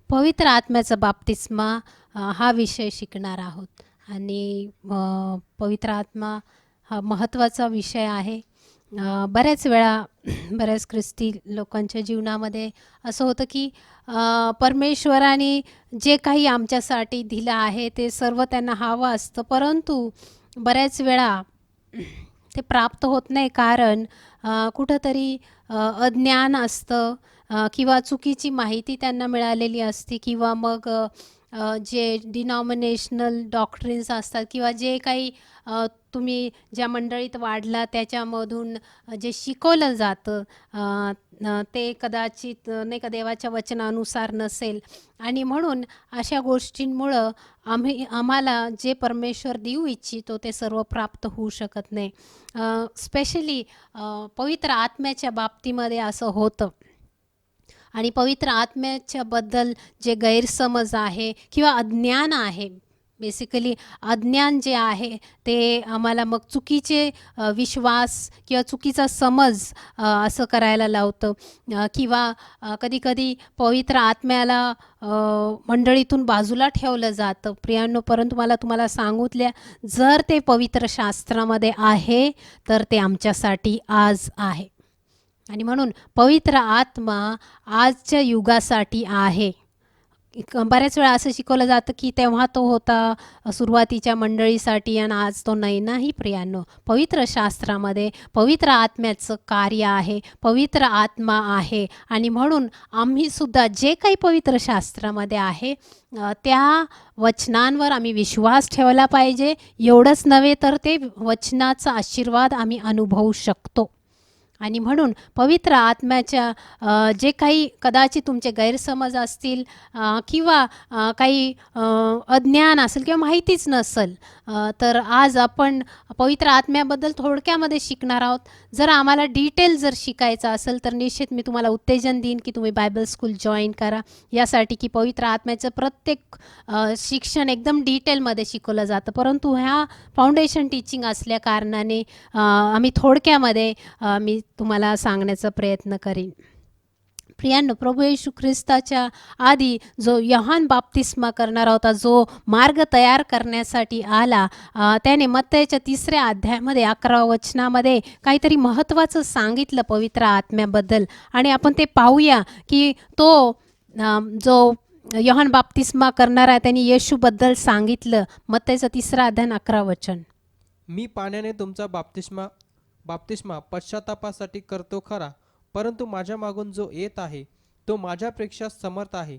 पवित्र आत्म्याचा बाप्तिस्मा हा विषय शिकणार आहोत आणि पवित्र आत्मा हा महत्त्वाचा विषय आहे. बऱ्याच वेळा बऱ्याच ख्रिस्ती लोकांच्या जीवनामध्ये असं होतं की परमेश्वराने जे काही आमच्यासाठी दिलं आहे ते सर्व त्यांना हवं असतं, परंतु बऱ्याच वेळा ते प्राप्त होत नाही, कारण कुठंतरी अज्ञान असतं किंवा चुकीची माहिती त्यांना मिळालेली असते, किंवा मग जे डिनॉमिनेशनल डॉक्ट्रिन्स असतात किंवा जे काही तुम्ही ज्या मंडळीत वाढला त्याच्यामधून जे शिकवलं जातं ते कदाचित नाही का देवाच्या वचनानुसार नसेल, आणि म्हणून अशा गोष्टींमुळं आम्हाला जे परमेश्वर देऊ इच्छितो ते सर्व प्राप्त होऊ शकत नाही. स्पेशली पवित्र आत्म्याच्या बाबतीमध्ये असं होतं. आणि पवित्र आत्म्याच्याबद्दल जे गैरसमज आहे किंवा अज्ञान आहे, बेसिकली अज्ञान जे आहे ते आम्हाला मग चुकीचे विश्वास किंवा चुकीचा समज असं करायला लावतं, किंवा कधीकधी पवित्र आत्म्याला मंडळीतून बाजूला ठेवलं जातं. प्रियांनो, परंतु मला तुम्हाला सांगितल्या, जर ते पवित्र शास्त्रामध्ये आहे तर ते आमच्यासाठी आज आहे. आणि म्हणून पवित्र आत्मा आजच्या युगासाठी आहे. बऱ्याच वेळा असं शिकवलं जातं की तेव्हा तो होता सुरुवातीच्या मंडळीसाठी आणि आज तो नाही. नाही प्रियांनो, पवित्र शास्त्रामध्ये पवित्र आत्म्याचं कार्य आहे, पवित्र आत्मा आहे. आणि म्हणून आम्ही सुद्धा जे काही पवित्र शास्त्रामध्ये आहे त्या वचनांवर आम्ही विश्वास ठेवला पाहिजे. एवढंच नव्हे तर ते वचनाचा आशीर्वाद आम्ही अनुभवू शकतो. आणि म्हणून पवित्र आत्म्याच्या जे काही कदाचित तुमचे गैरसमज असतील किंवा काही अज्ञान असेल किंवा माहितीच नसेल, तर आज आपण पवित्र आत्म्याबद्दल थोडक्यामध्ये शिकणार आहोत. जर आम्हाला डिटेल जर शिकायचं असेल तर निश्चित मी तुम्हाला उत्तेजन देईन की तुम्ही बायबल स्कूल जॉईन करा, यासाठी की पवित्र आत्म्याचं प्रत्येक शिक्षण एकदम डिटेलमध्ये शिकवलं जातं. परंतु ह्या फाउंडेशन टीचिंग असल्या कारणाने आम्ही थोडक्यामध्ये मी तुम्हाला सांगण्याचा प्रयत्न करीन. प्रियांनो, प्रभू येशू ख्रिस्ताच्या आधी जो योहान बाप्तिस्मा करणारा होता, जो मार्ग तयार करण्यासाठी आला, त्याने मत्तईच्या 3 अध्यायामध्ये 11 वचनामध्ये काहीतरी महत्त्वाचं सांगितलं पवित्र आत्म्याबद्दल. आणि आपण ते पाहूया की तो जो योहान बाप्तिस्मा करणारा त्यांनी येशूबद्दल सांगितलं. मत्तईचा 3 अध्याय 11 वचन. मी पाण्याने तुमचा बाप्तिस्मा पश्चातापासाठी करतो खरा, परंतु माझ्या मागून जो येत आहे तो माझ्यापेक्षा समर्थ आहे,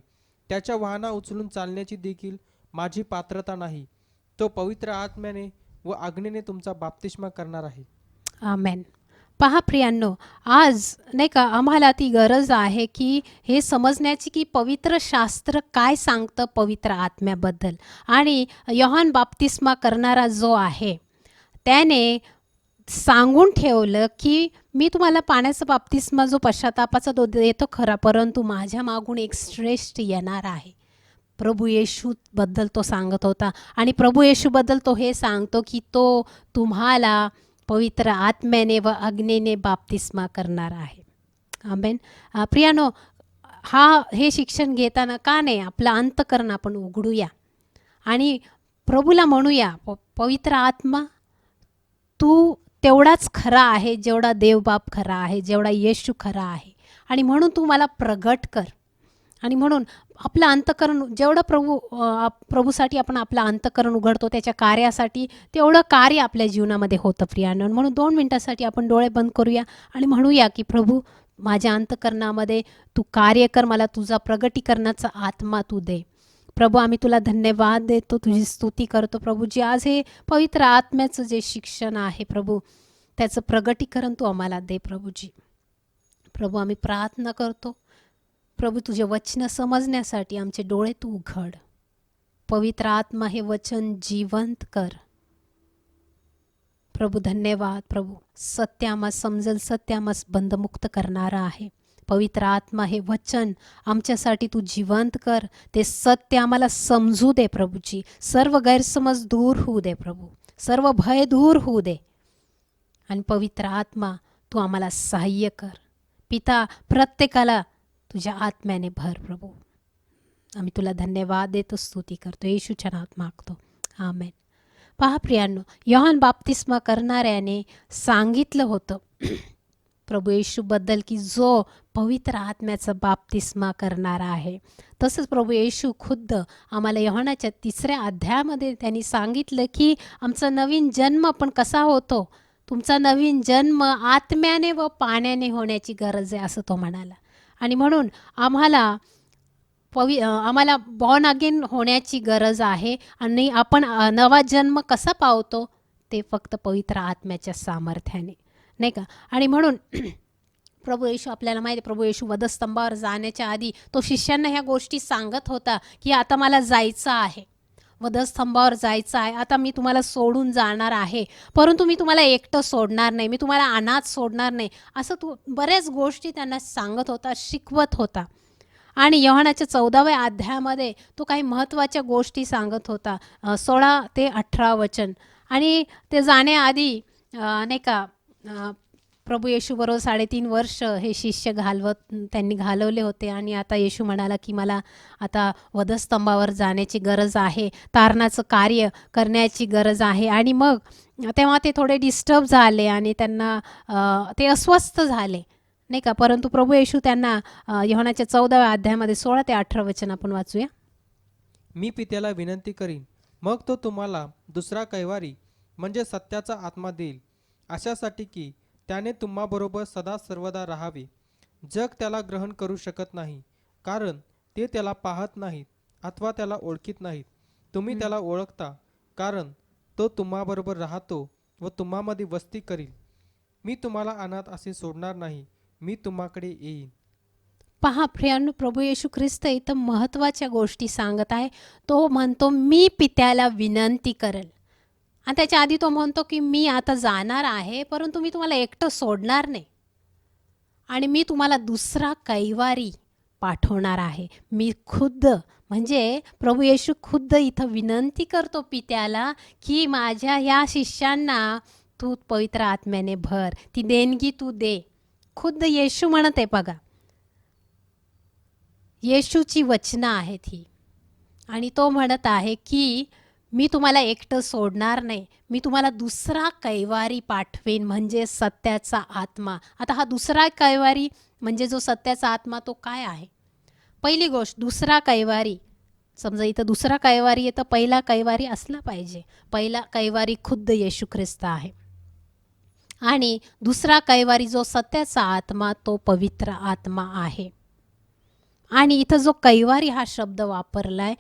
त्याच्या वाहना उचलून चालण्याची देखील माझी पात्रता नाही. तो पवित्र आत्म्याने व अग्नीने तुमचा बाप्तिस्मा करणार आहे. आमेन. पहा प्रियांनो, आज नाही का आम्हाला ती गरज आहे की हे समजण्याची की पवित्र शास्त्र काय सांगतं पवित्र आत्म्याबद्दल. आणि योहान बाप्तिस्मा करणारा जो आहे त्याने सांगून ठेवलं की मी तुम्हाला पाण्याचा बाप्तिस्मा जो पश्चातापाचा तो देतो खरा, परंतु माझ्या मागून एक श्रेष्ठ येणार आहे. प्रभू येशूबद्दल तो सांगत होता. आणि प्रभू येशूबद्दल तो हे सांगतो की तो तुम्हाला पवित्र आत्म्याने व अग्नीने बाप्तिस्मा करणार आहे. आमेन. प्रियानो, हे शिक्षण घेताना का नाही आपलं अंतकरण आपण उघडूया आणि प्रभूला म्हणूया, पवित्र आत्मा तू तेवढाच खरा आहे जेवढा देवबाप खरा आहे, जेवढा येशू खरा आहे. आणि म्हणून तू मला प्रगट कर. आणि म्हणून आपलं अंतकरण जेवढं प्रभूसाठी आपण आपलं अंतकरण उघडतो त्याच्या कार्यासाठी, तेवढं कार्य आपल्या जीवनामध्ये होतं प्रियानं. म्हणून 2 मिनिटासाठी आपण डोळे बंद करूया आणि म्हणूया की प्रभू, माझ्या अंतकरणामध्ये तू कार्य कर, मला तुझा प्रगटीकरणाचा आत्मा तू दे. प्रभू, आम्ही तुला धन्यवाद देतो, तुझी स्तुती करतो प्रभू, जी आज हे पवित्र आत्म्याचं जे शिक्षण आहे प्रभू, त्याचं प्रगटीकरण तू आम्हाला दे प्रभूजी. प्रभू, आम्ही प्रार्थना करतो प्रभू, तुझे वचन समजण्यासाठी आमचे डोळे तू उघड. पवित्र आत्मा हे वचन जिवंत कर प्रभू. धन्यवाद प्रभू. सत्य आम्हाला समजेल, सत्य आम्हाला बंधमुक्त करणारा आहे. पवित्र आत्मा हे वचन आमच्यासाठी तू जिवंत कर. ते सत्य आम्हाला समजू दे प्रभूजी. सर्व गैरसमज दूर होऊ दे प्रभू, सर्व भय दूर होऊ दे. आणि पवित्र आत्मा तू आम्हाला सहाय्य कर. पिता, प्रत्येकाला तुझ्या आत्म्याने भर प्रभू. आम्ही तुला धन्यवाद देतो, स्तुती करतो, येशूच्या नावात मागतो, आमेन. पहा प्रियांनो, योहान बाप्तिस्मा करणाऱ्याने सांगितलं होतं प्रभू येशूबद्दल की जो पवित्र आत्म्याचा बाप्तिस्मा करणारा आहे. तसंच प्रभू येशू खुद्द आम्हाला योहानाच्या 3ऱ्या अध्यायामध्ये त्यांनी सांगितलं की आमचा नवीन जन्म पण कसा होतो, तुमचा नवीन जन्म आत्म्याने व पाण्याने होण्याची गरज आहे असं तो म्हणाला. आणि म्हणून आम्हाला बॉर्न अगेन होण्याची गरज आहे. आणि आपण नवा जन्म कसा पावतो ते फक्त पवित्र आत्म्याच्या सामर्थ्याने, नाही का. आणि म्हणून प्रभू येशू, आपल्याला माहिती आहे, प्रभू येशू वधस्तंभावर जाण्याच्या आधी तो शिष्यांना ह्या गोष्टी सांगत होता की आता मला जायचं आहे, वधस्तंभावर जायचं आहे, आता मी तुम्हाला सोडून जाणार आहे, परंतु मी तुम्हाला एकटं सोडणार नाही, मी तुम्हाला अनाथ सोडणार नाही, असं बऱ्याच गोष्टी त्यांना सांगत होता, शिकवत होता. आणि योहानाच्या 14व्या अध्यायामध्ये तो काही महत्त्वाच्या गोष्टी सांगत होता, 16 ते 18 वचन. आणि ते जाण्याआधी नाही का, प्रभू येशूबरोबर 3.5 वर्ष हे शिष्य त्यांनी घालवले होते. आणि आता येशू म्हणाला की मला आता वधस्तंभावर जाण्याची गरज आहे, तारणाचं कार्य करण्याची गरज आहे. आणि मग तेव्हा ते थोडे डिस्टर्ब झाले आणि त्यांना ते अस्वस्थ झाले, नाही का. परंतु प्रभू येशू त्यांना योहानाच्या 14व्या अध्यायामध्ये 16 ते 18 वचन आपण वाचूया. मी पित्याला विनंती करीन, मग तो तुम्हाला दुसरा कैवारी म्हणजे सत्याचा आत्मा देईल, अशासाठी की त्याने तुम्हाबरोबर सदा सर्वदा राहावे. जग त्याला ग्रहण करू शकत नाही, कारण ते त्याला पाहत नाहीत अथवा त्याला ओळखीत नाहीत. तुम्ही त्याला ओळखता, कारण तो तुम्हाबरोबर राहतो व तुम्हामध्ये वस्ती करील. मी तुम्हाला अनाथ असे सोडणार नाही, मी तुम्हाकडे येईन. पहा प्रियांनो, प्रभू येशू ख्रिस्त इथं महत्त्वाच्या गोष्टी सांगत आहे. तो म्हणतो मी पित्याला विनंती करेल. आणि त्याच्या आधी तो म्हणतो की मी आता जाणार आहे, परंतु मी तुम्हाला एकटं सोडणार नाही, आणि मी तुम्हाला दुसरा कैवारी पाठवणार आहे. मी खुद्द, म्हणजे प्रभू येशू खुद्द इथं विनंती करतो पित्याला की माझ्या ह्या शिष्यांना तू पवित्र आत्म्याने भर, ती देणगी तू दे. खुद्द येशू म्हणत आहे, बघा, येशूची वचनं आहेत ही. आणि तो म्हणत आहे की मी तुम्हाला एकटं सोडणार नाही, मी तुम्हाला दुसरा कैवारी पाठवेन, म्हणजे सत्याचा आत्मा. आता हा दुसरा कैवारी म्हणजे जो सत्याचा आत्मा तो काय आहे? पहिली गोष्ट, दुसरा कैवारी, समजा इथं दुसरा कैवारी आहे तर पहिला कैवारी असला पाहिजे. पहिला कैवारी खुद्द येशू ख्रिस्त आहे. आणि दुसरा कैवारी जो सत्याचा आत्मा तो पवित्र आत्मा आहे. आणि इथं जो कैवारी हा शब्द वापरलाय,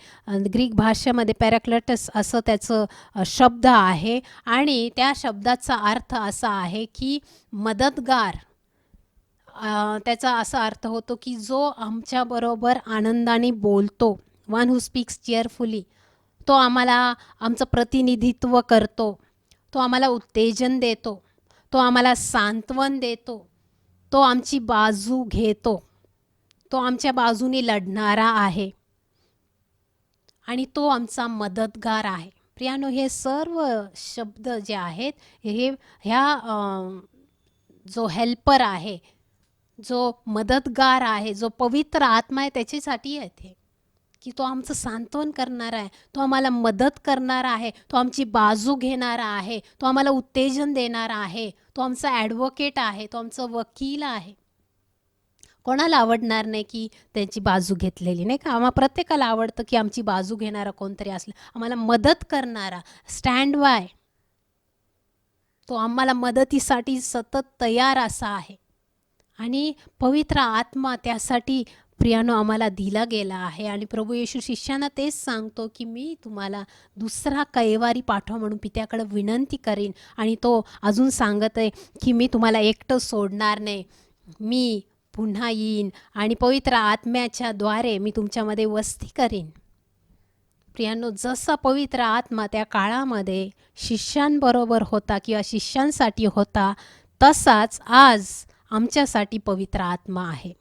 ग्रीक भाषेमध्ये पॅराक्लेटस असं त्याचं शब्द आहे. आणि त्या शब्दाचा अर्थ असा आहे की मदतगार. त्याचा असा अर्थ होतो की जो आमच्याबरोबर आनंदाने बोलतो, वन हू स्पीक्स चेअरफुली. तो आम्हाला आमचं प्रतिनिधित्व करतो, तो आम्हाला उत्तेजन देतो, तो आम्हाला सांत्वन देतो, तो आमची बाजू घेतो, तो आमच्या बाजूने लढणारा आहे, आणि तो आमचा मदतगार आहे. प्रियानो, हे सर्व शब्द जे आहेत जो हेल्पर आहे, जो मदतगार आहे, जो पवित्र आत्मा आहे, त्याच्यासाठी येते की तो आमचं सांत्वन करणारा आहे, तो आम्हाला मदत करणारा आहे, तो आमची बाजू घेणारा आहे, तो आम्हाला उत्तेजन देणारा आहे, तो आमचा ॲडव्होकेट आहे, तो आमचा वकील आहे. कोणाला आवडणार नाही की त्यांची बाजू घेतलेली, नाही का. आम्हाला प्रत्येकाला आवडतं की आमची बाजू घेणारा कोणतरी असलं, आम्हाला मदत करणारा, स्टँड बाय, तो आम्हाला मदतीसाठी सतत तयार असा आहे. आणि पवित्र आत्मा त्यासाठी प्रियानो आम्हाला दिला गेला आहे. आणि प्रभू येशू शिष्यांना तेच सांगतो की मी तुम्हाला दुसरा कैवारी पाठवा म्हणून पित्याकडे विनंती करीन. आणि तो अजून सांगत आहे की मी तुम्हाला एकटं सोडणार नाही, मी पुन्हा येईन आणि पवित्र आत्म्याच्या द्वारे मी तुमच्यामध्ये वस्ती करीन. प्रियांनो, जसा पवित्र आत्मा त्या काळामध्ये शिष्यांबरोबर होता किंवा शिष्यांसाठी होता, तसाच आज आमच्यासाठी पवित्र आत्मा आहे.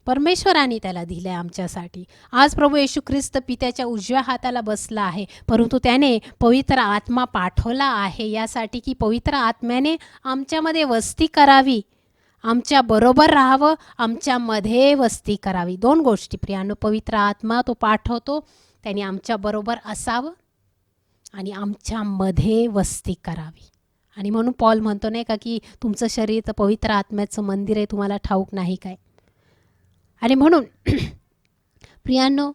परमेश्वराने त्याला दिलं आहे आमच्यासाठी. आज प्रभू येशू ख्रिस्त पित्याच्या उजव्या हाताला बसला आहे, परंतु त्याने पवित्र आत्मा पाठवला आहे यासाठी की पवित्र आत्म्याने आमच्यामध्ये वस्ती करावी आमच्या बरोबर राहावं, आमच्यामध्ये वस्ती करावी. 2 गोष्टी प्रियानो, पवित्र आत्मा तो पाठवतो, त्याने आमच्याबरोबर असावं आणि आमच्यामध्ये वस्ती करावी. आणि म्हणून पॉल म्हणतो नाही का, की तुमचं शरीर तर पवित्र आत्म्याचं मंदिर आहे, तुम्हाला ठाऊक नाही काय. आणि म्हणून प्रियांनो,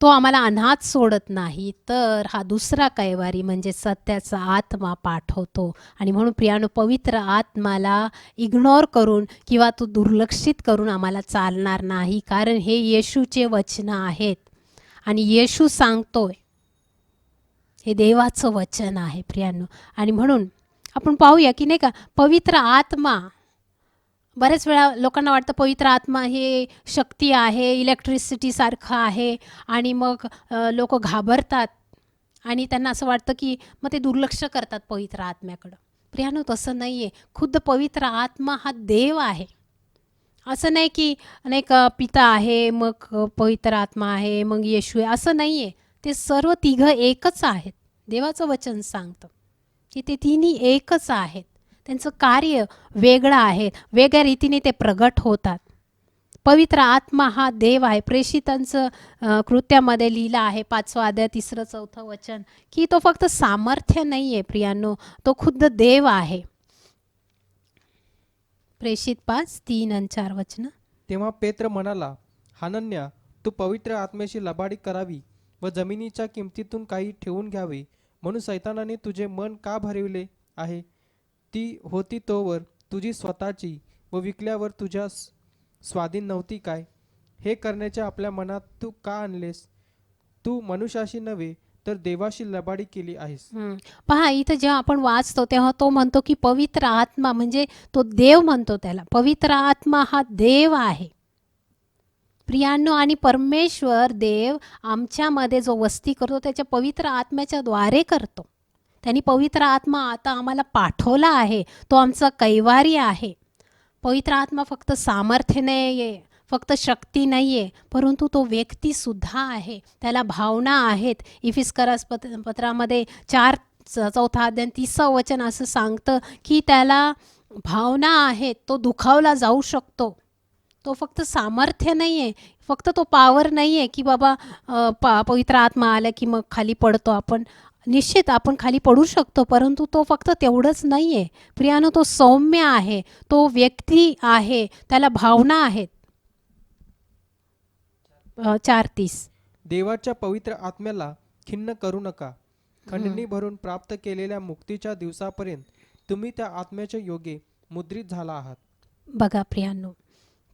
तो आम्हाला अनाथ सोडत नाही, तर हा दुसरा कैवारी म्हणजे सत्याचा आत्मा पाठवतो. आणि म्हणून प्रियांनो, पवित्र आत्माला इग्नोर करून किंवा तो दुर्लक्षित करून आम्हाला चालणार नाही, कारण हे येशूचे वचन आहेत आणि येशू सांगतोय, हे देवाचं वचन आहे प्रियांनो. आणि म्हणून आपण पाहूया की नाही का, पवित्र आत्मा, बरेच वेळा लोकांना वाटतं पवित्र आत्मा हे शक्ती आहे, इलेक्ट्रिसिटीसारखं आहे आणि मग लोक घाबरतात आणि त्यांना असं वाटतं की मग ते दुर्लक्ष करतात पवित्र आत्म्याकडं. प्रियानो, तसं नाही आहे. खुद्द पवित्र आत्मा हा देव आहे. असं नाही की अनेक पिता आहे, मग पवित्र आत्मा आहे, मग येशू आहे, असं नाही आहे. ते सर्व तिघं एकच आहेत. देवाचं वचन सांगतं की ते तिन्ही एकच आहेत. त्यांचं कार्य वेगळं आहे, वेगळ्या रीतीने ते प्रगट होतात. पवित्र आत्मा हा देव आहे. प्रेषितांचं कृत्यामध्ये लिहिलं आहे 5वा अध्याय 3-4 वचन, की तो फक्त सामर्थ्य नाही आहे प्रियांनो, तो खुद्द देव आहे. प्रेषित 5:3 आणि 4 वचन. तेव्हा पेत्र म्हणाला, हानन्या, तू पवित्र आत्म्याशी लबाडी करावी व जमिनीच्या किमतीतून काही ठेवून घ्यावे, म्हणून सैतानाने तुझे मन का भरविले आहे? ती होती तोवर तुझी स्वतःची व विकल्यावर तुझ्या स्वाधीन नव्हती काय? हे करण्याचे आपल्या मनात तू का आणलेस? तू मनुष्याशी नव्हे तर देवाशी लबाडी केली आहेस. पहा, इथं जेव्हा आपण वाचतो तेव्हा तो म्हणतो की पवित्र आत्मा, म्हणजे तो देव म्हणतो त्याला. पवित्र आत्मा हा देव आहे प्रियांनो. आणि परमेश्वर देव आमच्यामध्ये जो वस्ती करतो त्याच्या पवित्र आत्म्याच्या द्वारे करतो. त्यांनी पवित्र आत्मा आता आम्हाला पाठवला आहे, तो आमचा कैवारी आहे. पवित्र आत्मा फक्त सामर्थ्य नाही आहे, फक्त शक्ती नाही आहे, परंतु तो व्यक्तीसुद्धा आहे. त्याला भावना आहेत. इफिस्करास पत्रामध्ये 4:4 अध्याय 30 वचन असं सांगतं की त्याला भावना आहेत, तो दुखावला जाऊ शकतो. तो फक्त सामर्थ्य नाही आहे, फक्त तो पावर नाही आहे की बाबा पवित्र आत्मा आला की मग खाली पडतो आपण. निश्चित आपण खाली पडू शकतो, परंतु तो फक्त तेवढंच नाही आहे प्रियानो. तो सौम्य आहे, तो व्यक्ती आहे, त्याला भावना आहेत. 4:30. देवाच्या पवित्र आत्म्याला खिन्न करू नका. खंडणी भरून प्राप्त केलेल्या मुक्तीच्या दिवसापर्यंत तुम्ही त्या आत्म्याच्या योगे मुद्रित झाला आहात. बघा प्रियांनो,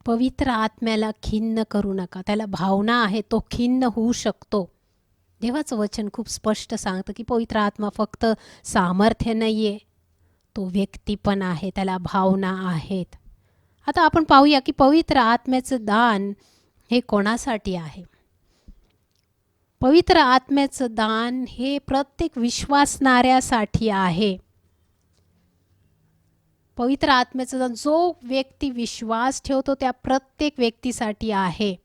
पवित्र आत्म्याला खिन्न करू नका. त्याला भावना आहे, तो खिन्न होऊ शकतो. देवाचं वचन खूप स्पष्ट सांगतं की पवित्र आत्मा फक्त सामर्थ्य नाही आहे, तो व्यक्ती पण आहे, त्याला भावना आहेत. आता आपण पाहूया की पवित्र आत्म्याचं दान हे कोणासाठी आहे. पवित्र आत्म्याचं दान हे प्रत्येक विश्वासणाऱ्यासाठी आहे. पवित्र आत्म्याचं दान जो व्यक्ती विश्वास ठेवतो त्या प्रत्येक व्यक्तीसाठी आहे.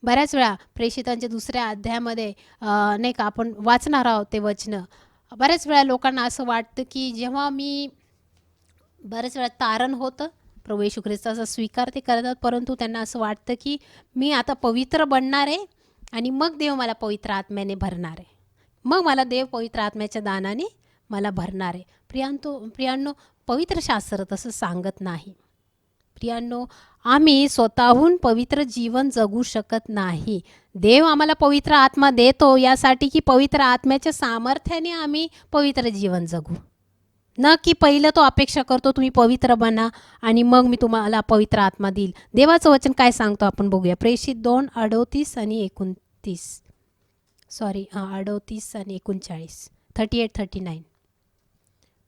बऱ्याच वेळा प्रेषितांच्या 2ऱ्या अध्यायामध्ये नाही का आपण वाचणार आहोत ते वचनं. बऱ्याच वेळा लोकांना असं वाटतं की जेव्हा मी बऱ्याच वेळा तारण होतं, प्रभू येशू ख्रिस्ताचा स्वीकार ते करतात, परंतु त्यांना असं वाटतं की मी आता पवित्र बनणार आहे आणि मग देव मला पवित्र आत्म्याने भरणार आहे, मग मला देव पवित्र आत्म्याच्या दानाने मला भरणार आहे. प्रियांनो, पवित्र शास्त्र तसं सांगत नाही. प्रियांनो, आम्ही स्वतःहून पवित्र जीवन जगू शकत नाही. देव आम्हाला पवित्र आत्मा देतो यासाठी की पवित्र आत्म्याच्या सामर्थ्याने आम्ही पवित्र जीवन जगू, न की पहिलं तो अपेक्षा करतो तुम्ही पवित्र बना आणि मग मी तुम्हाला पवित्र आत्मा देईल. देवाचं वचन काय सांगतो आपण बघूया. प्रेषित 2:38 आणि 29. 38 आणि 39. 38-39.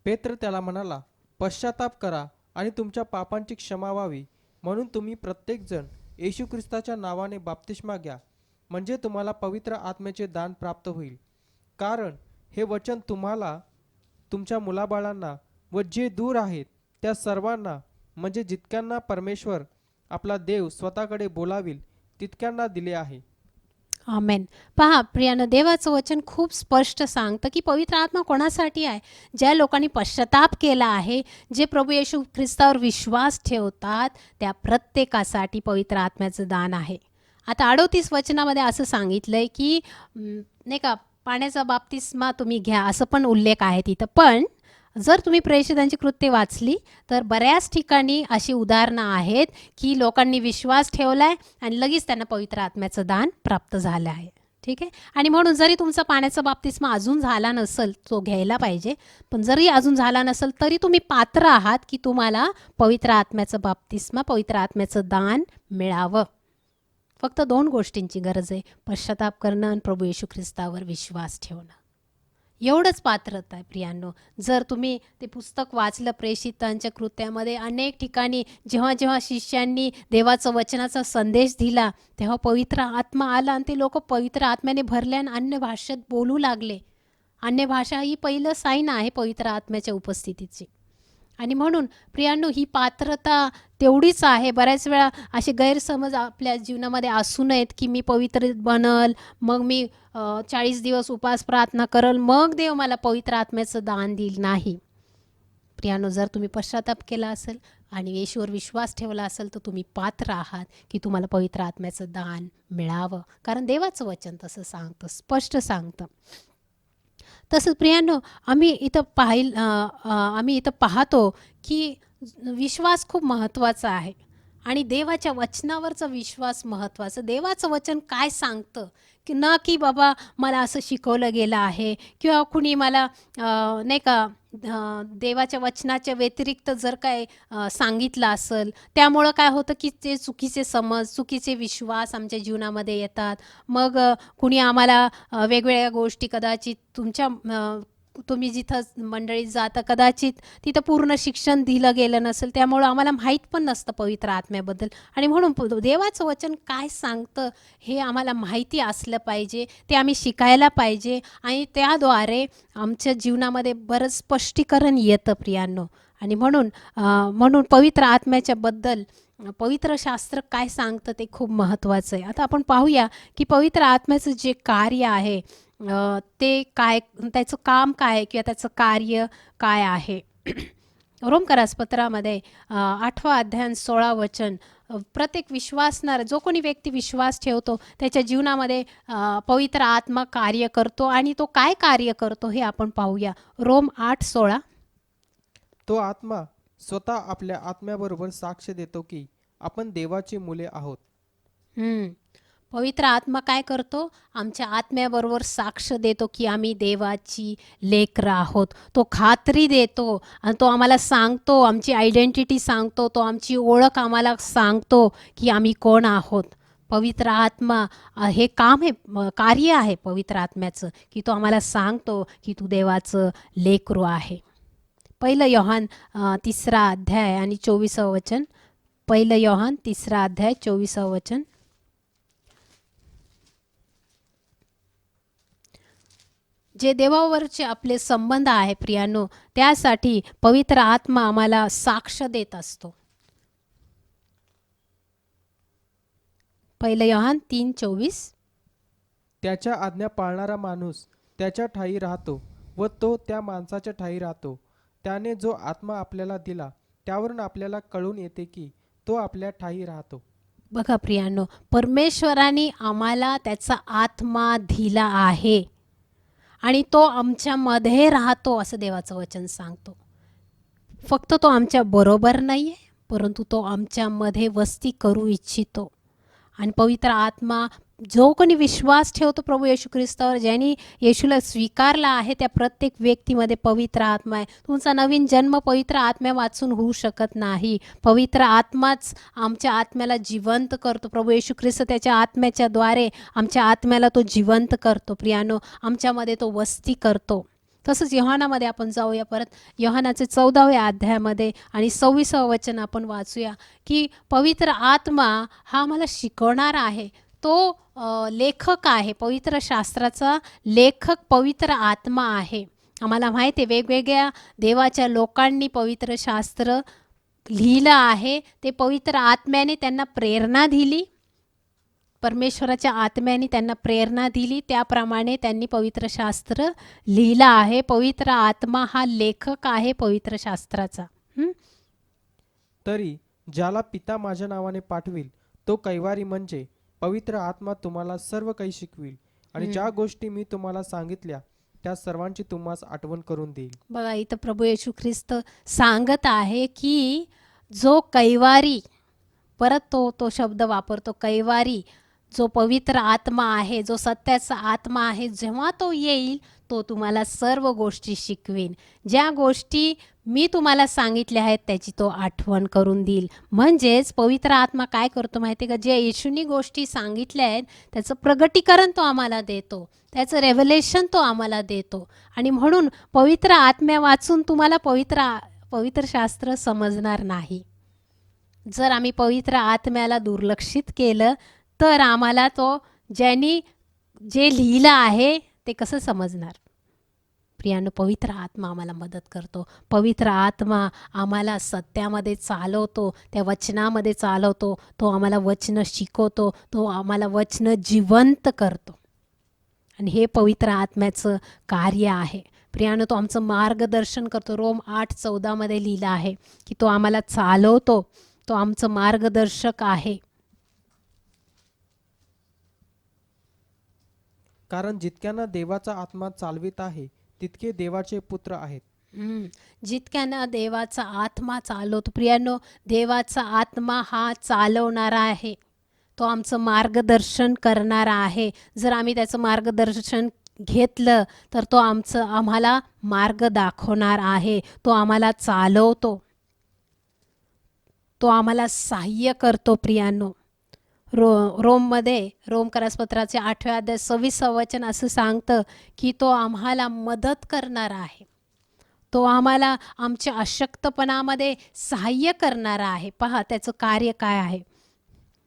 पेत्र त्याला म्हणाला, पश्चाताप करा आणि तुमच्या पापांची क्षमा व्हावी, म्हणून तुम्ही प्रत्येकजण येशू ख्रिस्ताच्या नावाने बाप्तिस्मा घ्या, म्हणजे तुम्हाला पवित्र आत्म्याचे दान प्राप्त होईल. कारण हे वचन तुम्हाला, तुमच्या मुलाबाळांना व जे दूर आहेत त्या सर्वांना, म्हणजे जितक्यांना परमेश्वर आपला देव स्वतःकडे बोलावील तितक्यांना दिले आहे. आमेन. पहा प्रियानं, देवाचं वचन खूप स्पष्ट सांगतं की पवित्र आत्मा कोणासाठी आहे? ज्या लोकांनी पश्चाताप केला आहे, जे प्रभू येशू ख्रिस्तावर विश्वास ठेवतात, त्या प्रत्येकासाठी पवित्र आत्म्याचं दान आहे. आता 38 वचनामध्ये असं सांगितलंय की नाही का, पाण्याचा बाप्तिस्मा तुम्ही घ्या, असं पण उल्लेख आहे तिथं. पण जर तुम्ही प्रेषितांची कृत्ये वाचली तर बऱ्याच ठिकाणी अशी उदाहरणं आहेत की लोकांनी विश्वास ठेवलाय आणि लगेच त्यांना पवित्र आत्म्याचं दान प्राप्त झालं आहे. ठीक आहे. आणि म्हणून जरी तुमचा पाण्याचा बाप्तिस्मा अजून झाला नसेल, तो घ्यायला पाहिजे. पण जरी अजून झाला नसेल तरी तुम्ही पात्र आहात की तुम्हाला पवित्र आत्म्याचं बाप्तिस्मा, पवित्र आत्म्याचं दान मिळावं. फक्त 2 गोष्टींची गरज आहे: पश्चाताप करणं आणि प्रभू येशू ख्रिस्तावर विश्वास ठेवणं. एवढंच पात्रता आहे प्रियांनो. जर तुम्ही ते पुस्तक वाचलं प्रेषितांच्या कृत्यामध्ये, अनेक ठिकाणी जेव्हा जेव्हा शिष्यांनी देवाचं वचनाचा संदेश दिला, तेव्हा पवित्र आत्मा आला आणि ते लोक पवित्र आत्म्याने भरले आणि अन्य भाषेत बोलू लागले. अन्य भाषा ही पहिलं साईन आहे पवित्र आत्म्याच्या उपस्थितीची. आणि म्हणून प्रियांनो, ही पात्रता तेवढीच आहे. बऱ्याच वेळा असे गैरसमज आपल्या जीवनामध्ये असू नयेत की मी पवित्र बनल, मग मी 40 दिवस उपास प्रार्थना करल, मग देव मला पवित्र आत्म्याचं दान देईल. नाही प्रियांनो, जर तुम्ही पश्चाताप केला असेल आणि येशूवर विश्वास ठेवला असेल तर तुम्ही पात्र आहात की तुम्हाला पवित्र आत्म्याचं दान मिळावं. कारण देवाचं वचन तसं सांगतं, स्पष्ट सांगतं. तसंच प्रियांनो, आम्ही इथं पाहतो की विश्वास खूप महत्त्वाचा आहे आणि देवाच्या वचनावरचा विश्वास महत्त्वाचा. देवाचं वचन काय सांगतं की न की बाबा मला असं शिकवलं गेलं आहे किंवा कुणी मला नाही का देवाच्या वचनाच्या व्यतिरिक्त जर काय सांगितलं असेल, त्यामुळं काय होतं की ते चुकीचे समज, चुकीचे विश्वास आमच्या जीवनामध्ये येतात. मग कुणी आम्हाला वेगवेगळ्या गोष्टी कदाचित तुम्ही जिथं मंडळीत जाता कदाचित तिथं पूर्ण शिक्षण दिलं गेलं नसेल, त्यामुळं आम्हाला माहीत पण नसतं पवित्र आत्म्याबद्दल. आणि म्हणून देवाचं वचन काय सांगतं हे आम्हाला माहिती असलं पाहिजे, ते आम्ही शिकायला पाहिजे आणि त्याद्वारे आमच्या जीवनामध्ये बरंच स्पष्टीकरण येतं प्रियांनो. आणि म्हणून पवित्र आत्म्याच्याबद्दल पवित्र शास्त्र काय सांगतं ते खूप महत्त्वाचं आहे. आता आपण पाहूया की पवित्र आत्म्याचं जे कार्य आहे ते काय, त्याचं काम काय आहे किंवा त्याचं कार्य काय आहे. रोमकरास पत्रामध्ये 8वा अध्याय 16 वचन, प्रत्येक विश्वासणारा जो कोणी व्यक्ती विश्वास ठेवतो त्याच्या जीवनामध्ये पवित्र आत्मा कार्य करतो. आणि तो काय कार्य करतो हे आपण पाहूया. रोम 8:16. तो आत्मा स्वतः आपल्या आत्म्याबरोबर साक्ष देतो की आपण देवाची मुले आहोत. पवित्र आत्मा काय करतो? आमच्या आत्म्याबरोबर साक्ष देतो की आम्ही देवाची लेकरं आहोत. तो खात्री देतो आणि तो आम्हाला सांगतो, आमची आयडेंटिटी सांगतो, तो आमची ओळख आम्हाला सांगतो की आम्ही कोण आहोत. पवित्र आत्मा हे काम आहे, कार्य आहे पवित्र आत्म्याचं, की तो आम्हाला सांगतो की तू देवाचं लेकरू आहे. 1 योहान 3 अध्याय आणि 24 वचन. 1 योहान 3 अध्याय 24 वचन. जे देवावरचे आपले संबंध आहे प्रियांनो, त्यासाठी पवित्र आत्मा आम्हाला साक्ष देत असतो. 1 योहान 3:24. त्याच्या आज्ञा पाळणारा माणूस त्याच्या ठायी राहतो व तो त्या माणसाच्या ठायी राहतो. त्याने जो आत्मा आपल्याला दिला त्यावरून आपल्याला कळून येते की तो आपल्या ठायी राहतो. बघा प्रियांनो, परमेश्वराने आम्हाला त्याचा आत्मा दिला आहे आणि तो आमच्यामध्ये राहतो असं देवाचं वचन सांगतो. फक्त तो आमच्या बरोबर नाही आहे, परंतु तो आमच्यामध्ये वस्ती करू इच्छितो. आणि पवित्र आत्मा जो कोणी विश्वास ठेवतो प्रभू येशू ख्रिस्तावर, ज्यांनी येशूला स्वीकारला आहे, त्या प्रत्येक व्यक्तीमध्ये पवित्र आत्मा आहे. तुमचा नवीन जन्म पवित्र आत्म्या वाचून होऊ शकत नाही. पवित्र आत्माच आमच्या आत्म्याला जिवंत करतो. प्रभू येशू ख्रिस्त त्याच्या आत्म्याच्या द्वारे आमच्या आत्म्याला तो जिवंत करतो. प्रियानो, आमच्यामध्ये तो वस्ती करतो. तसंच योहानामध्ये आपण जाऊया परत. योहानाचे 14व्या अध्यायामध्ये आणि 26वं वचन आपण वाचूया की पवित्र आत्मा हा आम्हाला शिकवणारा आहे. तो लेखक आहे, पवित्र शास्त्राचा लेखक पवित्र आत्मा आहे. आम्हाला माहिती आहे वेगवेगळ्या देवाच्या लोकांनी पवित्र शास्त्र लिहिलं आहे. ते पवित्र आत्म्याने त्यांना प्रेरणा दिली. परमेश्वराच्या आत्म्याने त्यांना प्रेरणा दिली, त्याप्रमाणे त्यांनी पवित्र शास्त्र लिहिलं आहे. पवित्र आत्मा हा लेखक आहे पवित्र शास्त्राचा. हं? तरी ज्याला पिता माझ्या नावाने पाठविल तो कैवारी म्हणजे पवित्र आत्मा तुम्हाला सर्व काही शिकविल आणि ज्या गोष्टी मी तुम्हाला सांगितल्या त्या सर्वांची तुम्हास आठवण करून देईल. बघा इथं प्रभू येशू ख्रिस्त सांगत आहे की जो कैवारी, परत तो शब्द वापरतो, कैवारी, जो पवित्र आत्मा आहे, जो सत्याचा आत्मा आहे, जेव्हा तो येईल तो तुम्हाला सर्व गोष्टी शिकवेन. ज्या गोष्टी मी तुम्हाला सांगितल्या आहेत त्याची तो आठवण करून देईल. म्हणजेच पवित्र आत्मा काय करतो माहिती आहे का, जे येशूनी गोष्टी सांगितल्या आहेत त्याचं प्रगटीकरण तो आम्हाला देतो, त्याचं रेव्हलेशन तो आम्हाला देतो. आणि म्हणून पवित्र आत्म्या वाचून तुम्हाला पवित्र शास्त्र समजणार नाही. जर आम्ही पवित्र आत्म्याला दुर्लक्षित केलं तर आम्हाला तो ज्यांनी जे लिहिलं आहे ते कसं समजणार. प्रियानो, पवित्र आत्मा आम्हाला मदत करतो. पवित्र आत्मा आम्हाला सत्यामध्ये चालवतो, त्या वचनामध्ये चालवतो. तो आम्हाला वचनं शिकवतो, तो आम्हाला वचनं जिवंत करतो. आणि हे पवित्र आत्म्याचं कार्य आहे. प्रियानो, तो आमचं मार्गदर्शन करतो. रोम 8:14 मध्ये लिहिलं आहे की तो आम्हाला चालवतो, तो आमचं मार्गदर्शक आहे. कारण जितक्यांना देवाचा आत्मा चालवित आहे तितके देवाचे पुत्र आहेत. जितक्यांना देवाचा आत्मा चालवतो. प्रियानो, देवाचा आत्मा हा चालवणारा आहे, तो आमचं मार्गदर्शन करणारा आहे. जर आम्ही त्याचं मार्गदर्शन घेतलं तर तो आम्हाला मार्ग दाखवणार आहे. तो आम्हाला चालवतो, तो आम्हाला सहाय्य करतो. प्रियानो, रोमकरासपत्राचे 8व्या अध्याय 26 वचन असं सांगतं की तो आम्हाला मदत करणार आहे, तो आम्हाला आमच्या अशक्तपणामध्ये सहाय्य करणारा आहे. पहा त्याचं कार्य काय आहे.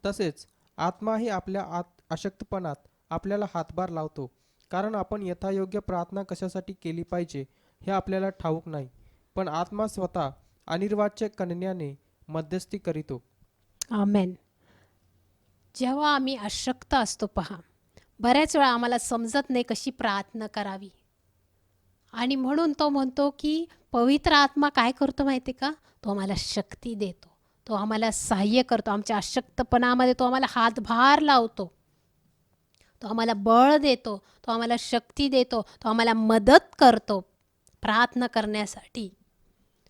तसेच आत्माही आपल्या अशक्तपणात आपल्याला हातभार लावतो. कारण आपण यथायोग्य प्रार्थना कशासाठी केली पाहिजे हे आपल्याला ठाऊक नाही, पण आत्मा स्वतः अनिर्वाच्य कन्याने मध्यस्थी करीतो. आमेन. जेव्हा आम्ही अशक्त असतो, पहा बऱ्याच वेळा आम्हाला समजत नाही कशी प्रार्थना करावी. आणि म्हणून तो म्हणतो की पवित्र आत्मा काय करतो माहिती का, तो आम्हाला शक्ती देतो, तो आम्हाला सहाय्य करतो. आमच्या अशक्तपणामध्ये तो आम्हाला हातभार लावतो, तो आम्हाला बळ देतो, तो आम्हाला शक्ती देतो, तो आम्हाला मदत करतो प्रार्थना करण्यासाठी.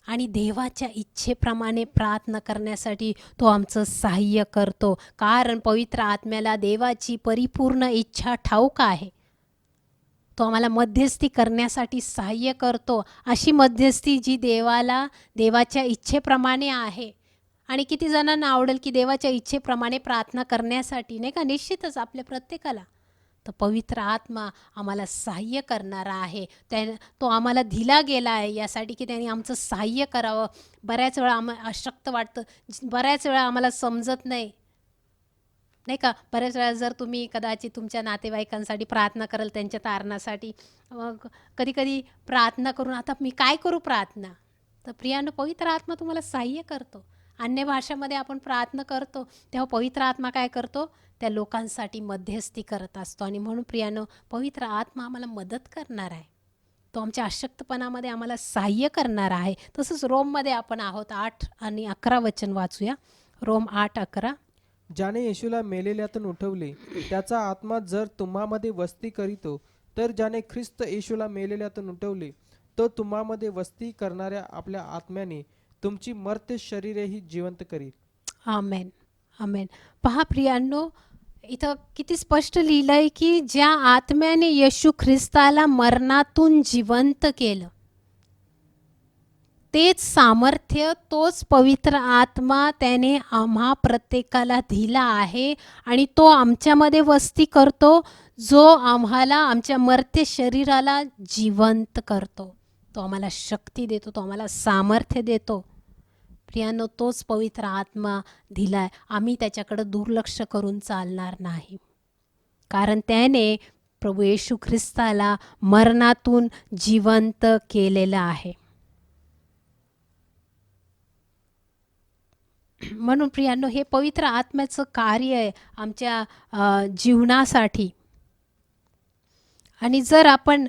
आणि देवाच्या इच्छेप्रमाणे प्रार्थना करण्यासाठी तो आमचं सहाय्य करतो. कारण पवित्र आत्म्याला देवाची परिपूर्ण इच्छा ठाऊक आहे. तो आम्हाला मध्यस्थी करण्यासाठी सहाय्य करतो, अशी मध्यस्थी जी देवाच्या इच्छेप्रमाणे आहे. आणि किती जणांना आवडेल की देवाच्या इच्छेप्रमाणे प्रार्थना करण्यासाठी, नाही का. निश्चितच आपल्या प्रत्येकाला. तर पवित्र आत्मा आम्हाला सहाय्य करणारा आहे. तो आम्हाला दिला गेला आहे यासाठी की त्यांनी आमचं सहाय्य करावं. बऱ्याच वेळा आम्हाला अशक्त वाटतं, बऱ्याच वेळा आम्हाला समजत नाही, नाही का. बऱ्याच वेळा जर तुम्ही कदाचित तुमच्या नातेवाईकांसाठी प्रार्थना कराल, त्यांच्या तारणासाठी, मग कधी कधी प्रार्थना करून आता मी काय करू प्रार्थना, तर प्रियानो, पवित्र आत्मा तुम्हाला सहाय्य करतो. अन्य भाषेमध्ये आपण प्रार्थना करतो तेव्हा पवित्र आत्मा काय करतो, त्या लोकांसाठी मध्यस्थी करत असतो. आणि म्हणून प्रियानो, पवित्र आत्मा आम्हाला मदत करणार आहे, तो आमच्या अशक्तपणामध्ये आम्हाला सहाय्य करणार आहे. तसंच रोममध्ये आपण आहोत, 8 आणि 11 वचन वाचूया. रोम 8:11. ज्याने येशूला मेलेल्यातून उठवले त्याचा आत्मा जर तुम्हामध्ये वस्ती करीतो, तर ज्याने ख्रिस्त येशूला मेलेल्यातून उठवले तो तुम्हामध्ये वस्ती करणाऱ्या आपल्या आत्म्याने तुमची मर्त्य शरीरेही जिवंत करील. आमेन, आमेन. पहा प्रियांनो, इथं किती स्पष्ट लिहिलंय की ज्या आत्म्याने येशू ख्रिस्ताला मरणातून जिवंत केलं, तेच सामर्थ्य, तोच पवित्र आत्मा त्याने आम्हा प्रत्येकाला दिला आहे. आणि तो आमच्यामध्ये वस्ती करतो, जो आम्हाला आमच्या मर्त्य शरीराला जिवंत करतो. तो आम्हाला शक्ती देतो, तो आम्हाला सामर्थ्य देतो. प्रियानो, तोच पवित्र आत्मा दिलाय. आम्ही त्याच्याकडे दुर्लक्ष करून चालणार नाही, कारण त्याने प्रभू येशू ख्रिस्ताला मरणातून जिवंत केलेलं आहे. म्हणून प्रियांनो, हे पवित्र आत्म्याचं कार्य आहे आमच्या जीवनासाठी. आणि जर आपण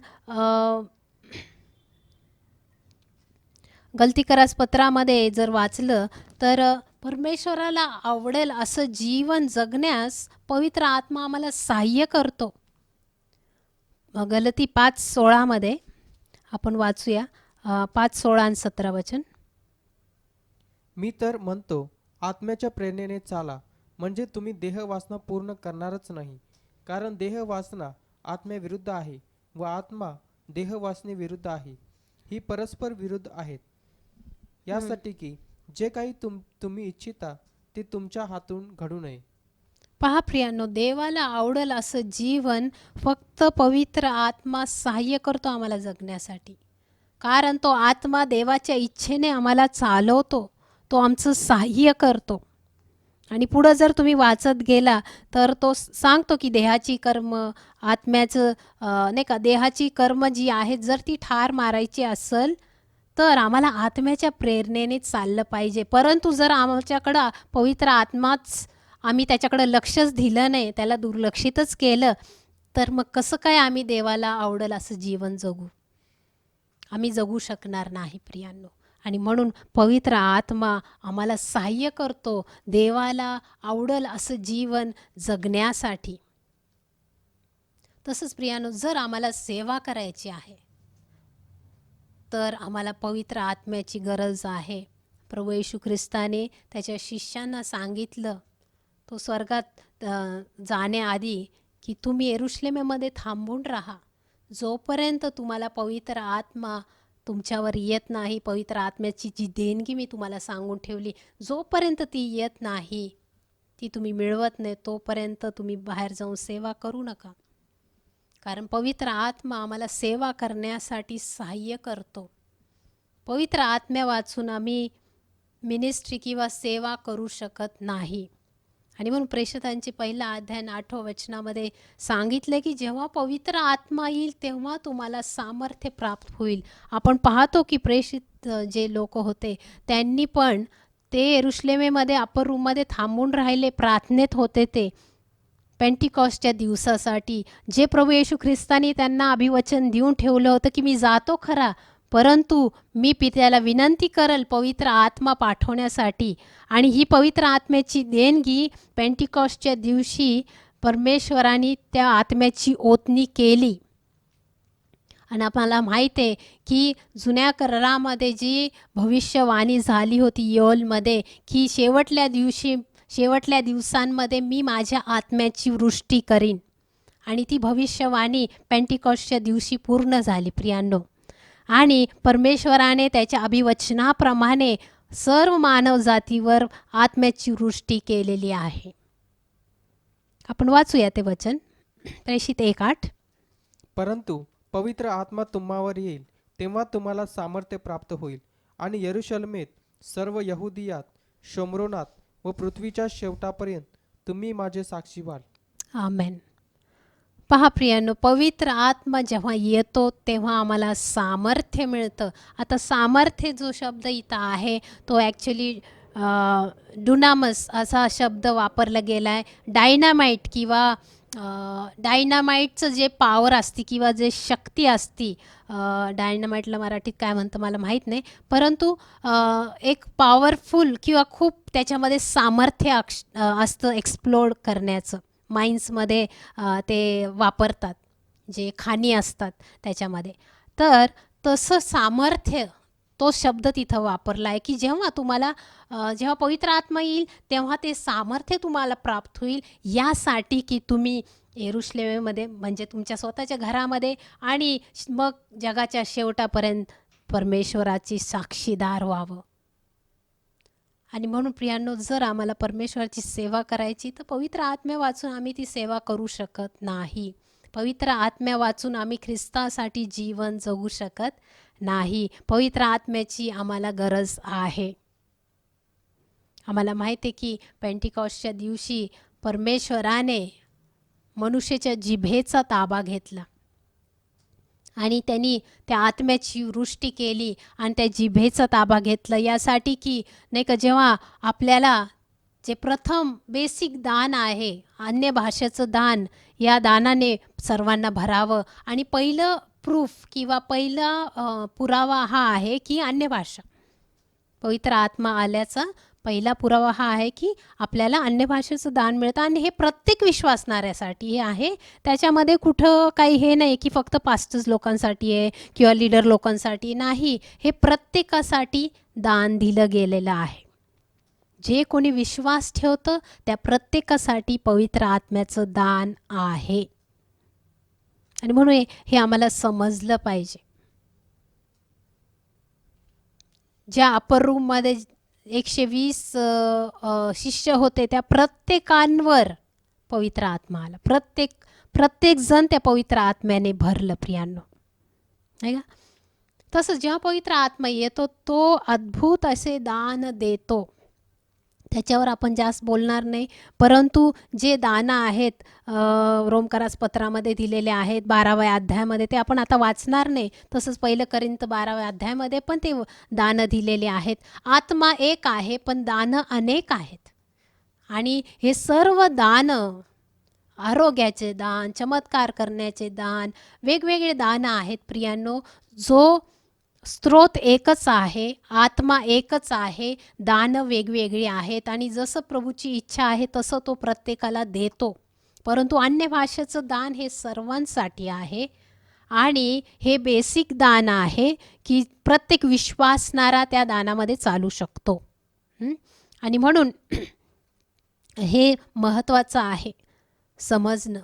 गलतीकरास पत्रामध्ये जर वाचलं तर परमेश्वराला आवडेल असं जीवन जगण्यास पवित्र आत्मा आम्हाला सहाय्य करतो. गलती 5:16 आपण वाचूया. 5:16 आणि 17 वचन. मी तर म्हणतो, आत्म्याच्या प्रेरणेने चाला, म्हणजे तुम्ही देहवासना पूर्ण करणारच नाही. कारण देहवासना आत्म्याविरुद्ध आहे व आत्मा देहवासनेविरुद्ध आहे. ही परस्पर विरुद्ध आहेत. यासाठी की जे काही तुम्ही इच्छिता ते तुमच्या हातून घडू नये. पहा प्रियांनो, देवाला आवडेल असं जीवन फक्त पवित्र आत्मा सहाय्य करतो आम्हाला जगण्यासाठी. कारण तो आत्मा देवाच्या इच्छेने आम्हाला चालवतो, तो आमचं सहाय्य करतो. आणि पुढं जर तुम्ही वाचत गेला तर तो सांगतो की देहाची कर्म, आत्म्याचं नाही का, देहाची कर्म जी आहेत जर ती ठार मारायची असेल तर आम्हाला आत्म्याच्या प्रेरणेने चाललं पाहिजे. परंतु जर आमच्याकडं पवित्र आत्माच, आम्ही त्याच्याकडं लक्षच दिलं नाही, त्याला दुर्लक्षितच केलं, तर मग कसं काय आम्ही देवाला आवडेल असं जीवन जगू? आम्ही जगू शकणार नाही प्रियांनो. आणि म्हणून पवित्र आत्मा आम्हाला सहाय्य करतो देवाला आवडेल असं जीवन जगण्यासाठी. तसंच प्रियांनो, जर आम्हाला सेवा करायची आहे तर आम्हाला पवित्र आत्म्याची गरज आहे. प्रभू येशू ख्रिस्ताने त्याच्या शिष्यांना सांगितलं, तो स्वर्गात जाण्याआधी, की तुम्ही यरूशलेमेमध्ये थांबून राहा जोपर्यंत तुम्हाला पवित्र आत्मा तुमच्यावर येत नाही. पवित्र आत्म्याची जी देणगी मी तुम्हाला सांगून ठेवली, जोपर्यंत ती येत नाही, ती तुम्ही मिळवत नाही, तोपर्यंत तुम्ही बाहेर जाऊन सेवा करू नका. कारण पवित्र आत्मा आम्हाला सेवा करण्यासाठी सहाय्य करतो. पवित्र आत्म्या वाचून आम्ही मिनिस्ट्री किंवा सेवा करू शकत नाही. आणि म्हणून प्रेषितांचे 1 अध्याय 8 वचनामध्ये सांगितलं की जेव्हा पवित्र आत्मा येईल तेव्हा तुम्हाला सामर्थ्य प्राप्त होईल. आपण पाहतो की प्रेषित जे लोक होते त्यांनी पण ते यरूशलेमेमध्ये अपर रूममध्ये थांबून राहिले, प्रार्थनेत होते ते पेंटिकॉस्टच्या दिवसासाठी. जे प्रभू येशू ख्रिस्तानी त्यांना अभिवचन देऊन ठेवलं होतं की मी जातो खरा, परंतु मी पित्याला विनंती करल पवित्र आत्मा पाठवण्यासाठी. आणि ही पवित्र आत्म्याची देणगी पेंटिकॉस्टच्या दिवशी परमेश्वराने त्या आत्म्याची ओतणी केली. आणि आपल्याला माहीत आहे की जुन्या करारामध्ये जी भविष्यवाणी झाली होती योएलमध्ये, की शेवटल्या दिवसांमध्ये मी माझ्या आत्म्याची वृष्टी करीन. आणि ती भविष्यवाणी पेंटिकॉस्टच्या दिवशी पूर्ण झाली प्रियांनो. आणि परमेश्वराने त्याच्या अभिवचनाप्रमाणे सर्व मानव जातीवर आत्म्याची वृष्टी केलेली आहे. आपण वाचूया ते वचन. प्रेषित 1:8. परंतु पवित्र आत्मा तुम्हावर येईल तेव्हा तुम्हाला सामर्थ्य प्राप्त होईल आणि यरूशलेमेत, सर्व यहुदियात, शोम्रोनात व पृथ्वीच्या शेवटापर्यंत तुम्ही माझे साक्षी व्हाल. आमेन. पहा प्रियांनो, पवित्र आत्मा जेव्हा येतो तेव्हा आम्हाला सामर्थ्य मिळतं. आता सामर्थ्य जो शब्द इथं आहे तो ॲक्च्युली डुनामस असा शब्द वापरला गेला आहे. डायनामाईट किंवा डायनामाईटचं जे पॉवर असते किंवा जे शक्ती असती, डायनामाईटला मराठीत काय म्हणतं मला माहीत नाही, परंतु एक पॉवरफुल किंवा खूप त्याच्यामध्ये सामर्थ्य असतं एक्सप्लोड करण्याचं. माइन्समध्ये ते वापरतात, जे खाणी असतात त्याच्यामध्ये. तर तसं सामर्थ्य तो शब्द तिथं वापरला आहे की जेव्हा पवित्र आत्मा येईल तेव्हा ते सामर्थ्य तुम्हाला प्राप्त होईल, यासाठी की तुम्ही यरूशलेमेमध्ये म्हणजे तुमच्या स्वतःच्या घरामध्ये आणि मग जगाच्या शेवटापर्यंत परमेश्वराची साक्षीदार व्हावं. आणि म्हणून प्रियांनो, जर आम्हाला परमेश्वराची सेवा करायची तर पवित्र आत्म्या वाचून आम्ही ती सेवा करू शकत नाही. पवित्र आत्म्या वाचून आम्ही ख्रिस्तासाठी जीवन जगू शकत नाही. पवित्र आत्म्याची आम्हाला गरज आहे. आम्हाला माहिती आहे की पेंटिकॉस्टच्या दिवशी परमेश्वराने मनुष्याच्या जिभेचा ताबा घेतला आणि त्यांनी त्या आत्म्याची वृष्टी केली आणि त्या जिभेचा ताबा घेतलं, यासाठी की नाही का जेव्हा आपल्याला जे प्रथम बेसिक दान आहे अन्य भाषेचं दान, या दानाने सर्वांना भरावं. आणि पहिलं प्रूफ किंवा पहिला पुरावा हा आहे की अन्य भाषा, पवित्र आत्मा आल्याचा पहिला पुरावा हा आहे की आपल्याला अन्य भाषेचं दान मिळतं. आणि हे प्रत्येक विश्वासणाऱ्यासाठी हे आहे. त्याच्यामध्ये कुठं काही हे नाही की फक्त पास्टर्स लोकांसाठी आहे किंवा लीडर लोकांसाठी नाही. हे प्रत्येकासाठी दान दिलं गेलेलं आहे. जे कोणी विश्वास ठेवतं त्या प्रत्येकासाठी पवित्र आत्म्याचं दान आहे. आणि म्हणून हे आम्हाला समजलं पाहिजे. ज्या अपर रूममध्ये 120 शिष्य होते, त्या प्रत्येकांवर पवित्र आत्मा आला. प्रत्येक जण त्या पवित्र आत्म्याने भरलं प्रियांनो, नाही का? तसंच जेव्हा पवित्र आत्मा येतो तो अद्भुत असे दान देतो. त्याच्यावर आपण जास्त बोलणार नाही, परंतु जे दान आहेत रोमकरास पत्रामध्ये दिलेले आहेत 12व्या अध्यायामध्ये, ते आपण आता वाचणार नाही. तसंच पहिलं करिंथ 12व्या अध्यायामध्ये पण ते दानं दिलेले आहेत. आत्मा एक आहे पण दानं अनेक आहेत. आणि हे सर्व दानं, आरोग्याचे दान, चमत्कार करण्याचे दान, वेगवेगळे दानं आहेत प्रियांनो. जो स्रोत एकच आहे, आत्मा एकच आहे, दानं वेगवेगळी आहेत. आणि जसं प्रभूची इच्छा आहे तसं तो प्रत्येकाला देतो. परंतु अन्य भाषेचं दान हे सर्वांसाठी आहे. आणि हे बेसिक दान आहे की प्रत्येक विश्वासणारा त्या दानामध्ये चालू शकतो. आणि म्हणून हे महत्त्वाचं आहे समजणं.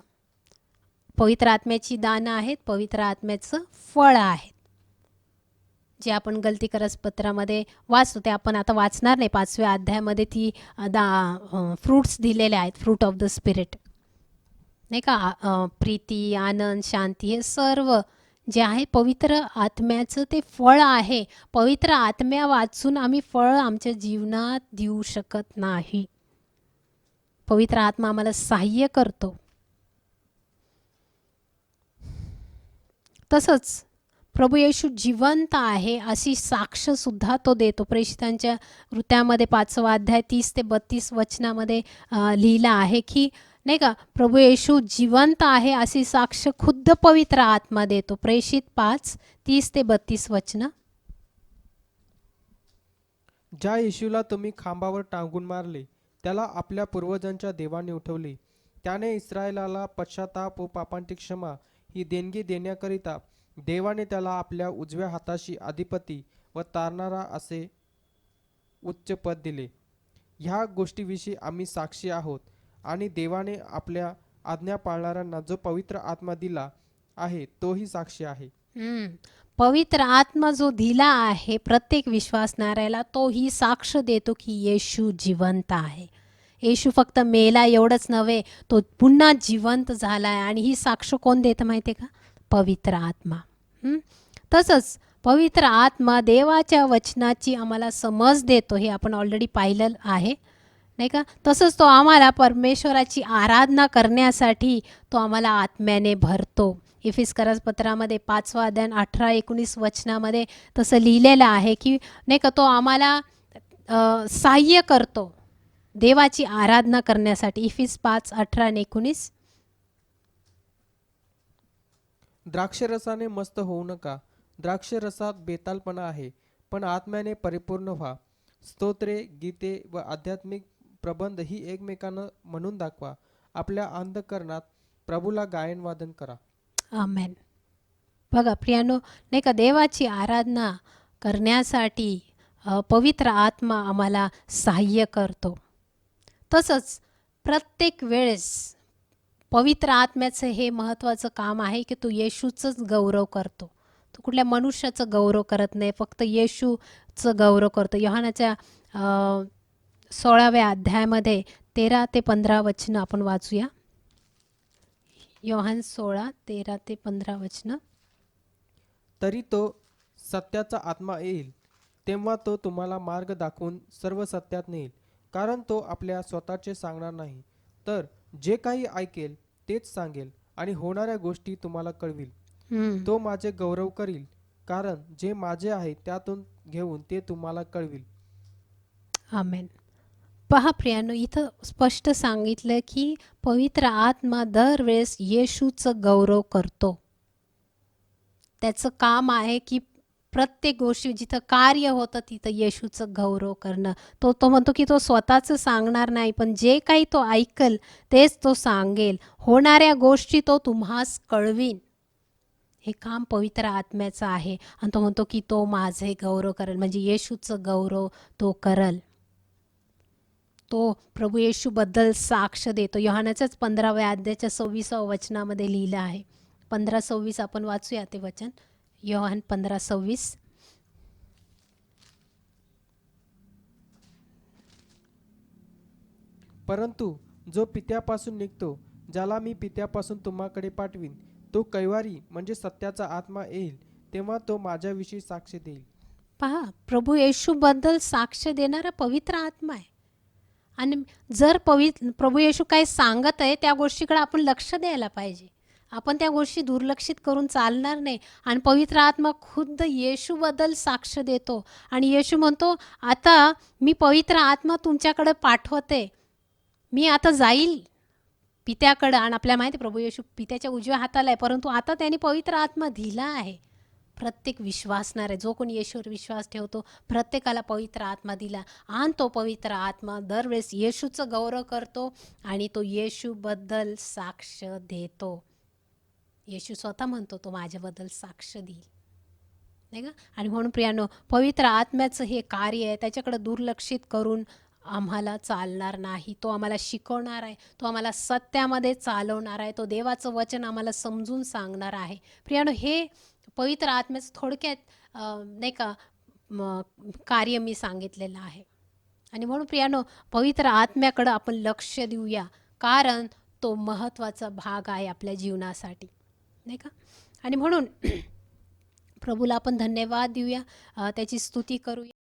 पवित्र आत्म्याची दानं आहेत, पवित्र आत्म्याचं फळ आहेत, जे आपण गलतीकरस पत्रामध्ये वाचतो. ते आपण आता वाचणार नाही. 5व्या अध्यायामध्ये ती फ्रूट्स दिलेले आहेत, फ्रूट ऑफ द स्पिरिट, नाही का? प्रीती, आनंद, शांती, हे सर्व जे आहे पवित्र आत्म्याचं ते फळ आहे. पवित्र आत्म्या वाचून आम्ही फळ आमच्या जीवनात देऊ शकत नाही. पवित्र आत्मा आम्हाला सहाय्य करतो. तसंच प्रभू येशू जिवंत आहे अशी साक्ष सुद्धा तो देतो. प्रेषितांच्या वृत्तामध्ये 5वा अध्याय 30 ते 32 वचनामध्ये लिहिलं आहे की नाही का, प्रभू येशू जिवंत आहे अशी साक्ष खुद्द पवित्र आत्मा देतो. प्रेषित 5 30 ते 32 वचनं. ज्या येशूला तुम्ही खांबावर टांगून मारले, त्याला आपल्या पूर्वजांच्या देवाने उठवले. त्याने इस्रायलाला पश्चाताप व पापांची क्षमा ही देणगी देण्याकरिता देवाने त्याला आपल्या उजव्या हाताशी अधिपती व तारणारा असे उच्च पद दिले. ह्या गोष्टीविषयी आम्ही साक्षी आहोत. आणि देवाने आपल्या आज्ञा पाळणाऱ्यांना जो पवित्र आत्मा दिला आहे तोही साक्षी आहे. पवित्र आत्मा जो दिला आहे प्रत्येक विश्वासणाऱ्याला, तो ही साक्ष देतो की येशू जिवंत आहे. येशू फक्त मेला एवढंच नव्हे, तो पुन्हा जिवंत झाला आहे. आणि ही साक्ष कोण देतं माहिती आहे का? पवित्र आत्मा. तसंच पवित्र आत्मा देवाच्या वचनाची आम्हाला समज देतो, हे आपण ऑलरेडी पाहिलं आहे, नाही का? तसंच तो आम्हाला परमेश्वराची आराधना करण्यासाठी तो आम्हाला आत्म्याने भरतो. इफिसकरास पत्रामध्ये 5वा अध्याय 18-19 वचनामध्ये तसं लिहिलेलं आहे की नाही का, तो आम्हाला सहाय्य करतो देवाची आराधना करण्यासाठी. इफिस 5:18-19. द्राक्षरसाने मस्त होऊ नका. द्राक्षरसात बेतालपणा आहे, पण आत्म्याने परिपूर्ण व्हा. स्तोत्रे, गीते व आध्यात्मिक प्रबंध ही एकमेकांना म्हणून दाखवा. आपल्या अंधकरणात प्रभूला गायन वादन करा. आमेन. बघा प्रियानो, नाही का, देवाची आराधना करण्यासाठी पवित्र आत्मा आम्हाला सहाय्य करतो. तसंच प्रत्येक वेळेस पवित्र आत्म्याचं हे महत्त्वाचं काम आहे की तो येशूचंच गौरव करतो. तो कुठल्या मनुष्याचं गौरव करत नाही, फक्त येशूचं गौरव करतो. योहानाच्या 16व्या अध्यायामध्ये 13 ते 15 वचनं आपण वाचूया. योहान 16 13 ते 15 वचनं. तरी तो सत्याचा आत्मा येईल, तेव्हा तो तुम्हाला मार्ग दाखवून सर्व सत्यात नेईल. कारण तो आपल्या स्वतःचे सांगणार नाही, तर जे काही ऐकेल तेच सांगेल आणि होणाऱ्या गोष्टी तुम्हाला कळविल. हम्म. तो माझे गौरव करील, कारण जे माझे आहे त्यातून घेऊन ते तुम्हाला कळविल. आमेन. पहा प्रियानो, इथं स्पष्ट सांगितलं की पवित्र आत्मा दरवेळेस येशूचं गौरव करतो. त्याचं काम आहे की प्रत्येक गोष्टी जिथं कार्य होतं तिथं येशूचं गौरव करणं. तो म्हणतो की तो स्वतःचं सांगणार नाही, पण जे काही तो ऐकल तेच तो सांगेल. होणाऱ्या गोष्टी तो तुम्हास कळवीन. हे काम पवित्र आत्म्याचं आहे. आणि तो म्हणतो की तो माझे गौरव करेल, म्हणजे येशूचं गौरव तो करल. तो प्रभू येशूबद्दल साक्ष देतो. योहानाच्याच 15व्या अध्यायाच्या 26व्या वचनामध्ये लिहिलं आहे. 15:26 आपण वाचूया ते वचन. योहान 15:26. परंतु जो पित्यापासून निघतो, ज्याला मी पित्यापासून तुम्हाकडे पाठवीन, तो कैवारी म्हणजे सत्याचा आत्मा येईल, तेव्हा तो माझ्याविषयी साक्ष देईल. पहा, प्रभू येशूबद्दल साक्ष देणारा पवित्र आत्मा आहे. आणि जर प्रभू येशू काय सांगत आहे त्या गोष्टीकडे आपण लक्ष द्यायला पाहिजे. आपण त्या गोष्टी दुर्लक्षित करून चालणार नाही. आणि पवित्र आत्मा खुद्द येशूबद्दल साक्ष देतो. आणि येशू म्हणतो, आता मी पवित्र आत्मा तुमच्याकडे पाठवते. मी आता जाईल पित्याकडं. आणि आपल्याला माहिती प्रभू येशू पित्याच्या उजव्या हाताला आहे, परंतु आता त्यांनी पवित्र आत्मा दिला आहे. प्रत्येक विश्वासणारे, जो कोणी येशूवर विश्वास ठेवतो, प्रत्येकाला पवित्र आत्मा दिला. आणि तो पवित्र आत्मा दरवेळेस येशूचं गौरव करतो आणि तो येशूबद्दल साक्ष देतो. येशू स्वतः म्हणतो तो माझ्याबद्दल साक्ष देईल, नाही का? आणि म्हणून प्रियानो, पवित्र आत्म्याचं हे कार्य आहे, त्याच्याकडे दुर्लक्षित करून आम्हाला चालणार नाही. तो आम्हाला शिकवणार आहे, तो आम्हाला सत्यामध्ये चालवणार आहे, तो देवाचं वचन आम्हाला समजून सांगणार आहे. प्रियानो, हे पवित्र आत्म्याचं थोडक्यात नाही का कार्य मी सांगितलेलं आहे. आणि म्हणून प्रियानो, पवित्र आत्म्याकडं आपण लक्ष देऊया, कारण तो महत्त्वाचा भाग आहे आपल्या जीवनासाठी, नाही का? आणि म्हणून प्रभूला आपण धन्यवाद देऊया, त्याची स्तुती करूया.